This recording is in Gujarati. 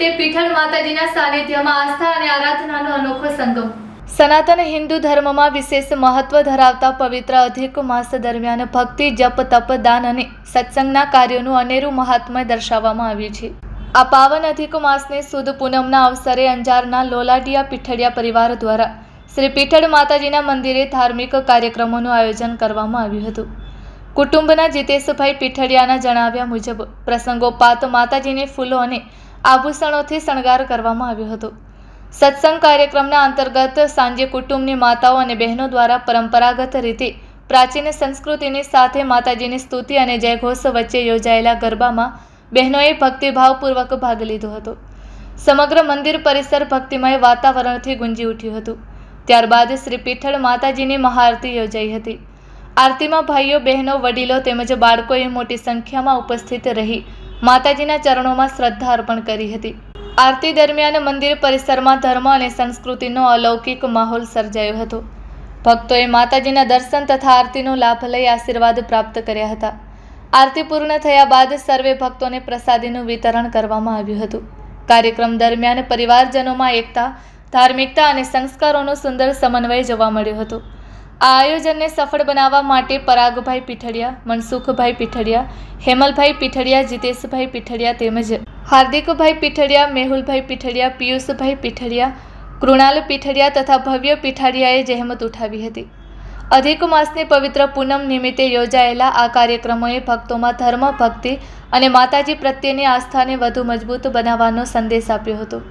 નિમિત્તે પીઠળ માતાજીના સાનિધ્યમાં આસ્થા અને આરાધનાનો અનોખો સંગમ। સનાતન હિન્દુ ધર્મમાં વિશેષ મહત્વ ધરાવતા પવિત્ર અધિક માસ દરમિયાન ભક્તિ, જપ, તપ, દાન અને સત્સંગના કાર્યોનું અનેરું મહાત્મ્ય દર્શાવવામાં આવ્યું છે। આ પાવન અધિક માસની સુદ પૂનમના અવસરે અંજારના લોલાડિયા પીઠળિયા પરિવાર દ્વારા શ્રી પીઠળ માતાજીના મંદિરે ધાર્મિક કાર્યક્રમોનું આયોજન કરવામાં આવ્યું હતું। કુટુંબના જીતેશભાઈ પીઠળિયાના જણાવ્યા મુજબ પ્રસંગોપાત માતાજીને ફૂલો અને આભૂષણોથી શણગાર કરવામાં આવ્યો હતો। સત્સંગ કાર્યક્રમના અંતર્ગત સાંજે કુટુંબની માતાઓ અને બહેનો દ્વારા પરંપરાગત રીતે પ્રાચીન સંસ્કૃતિની સાથે માતાજીની સ્તુતિ અને જયઘોષ વચ્ચે યોજાયેલા ગરબામાં બહેનોએ ભક્તિભાવપૂર્વક ભાગ લીધો હતો। સમગ્ર મંદિર પરિસર ભક્તિમય વાતાવરણથી ગુંજી ઉઠ્યું હતું। ત્યારબાદ શ્રી પીઠળ માતાજીની મહાઆરતી યોજાઈ હતી। આરતીમાં ભાઈઓ, બહેનો, વડીલો તેમજ બાળકોએ મોટી સંખ્યામાં ઉપસ્થિત રહી માતાજીના ચરણોમાં શ્રદ્ધા અર્પણ કરી હતી। આરતી દરમિયાન મંદિર પરિસરમાં ધર્મ અને સંસ્કૃતિનો અલૌકિક માહોલ સર્જાયો હતો। ભક્તોએ માતાજીના દર્શન તથા આરતીનો લાભ લઈ આશીર્વાદ પ્રાપ્ત કર્યા હતા। આરતી પૂર્ણ થયા બાદ સર્વે ભક્તોને પ્રસાદીનું વિતરણ કરવામાં આવ્યું હતું। કાર્યક્રમ દરમિયાન પરિવારજનોમાં એકતા, ધાર્મિકતા અને સંસ્કારોનો સુંદર સમન્વય જોવા મળ્યો હતો। આ આયોજનને સફળ બનાવવા માટે પરાગભાઈ પીઠળિયા, મનસુખભાઈ પીઠળિયા, હેમલભાઈ પીઠળિયા, જીતેશભાઈ પીઠળિયા તેમજ હાર્દિકભાઈ પીઠળિયા, મેહુલભાઈ પીઠળિયા, પિયુષભાઈ પીઠળિયા, કૃણાલ પીઠળિયા તથા ભવ્ય પીઠળિયાએ જહેમત ઉઠાવી હતી। અધિક માસની પવિત્ર પૂનમ નિમિત્તે યોજાયેલા આ કાર્યક્રમોએ ભક્તોમાં ધર્મ, ભક્તિ અને માતાજી પ્રત્યેની આસ્થાને વધુ મજબૂત બનાવવાનો સંદેશ આપ્યો હતો।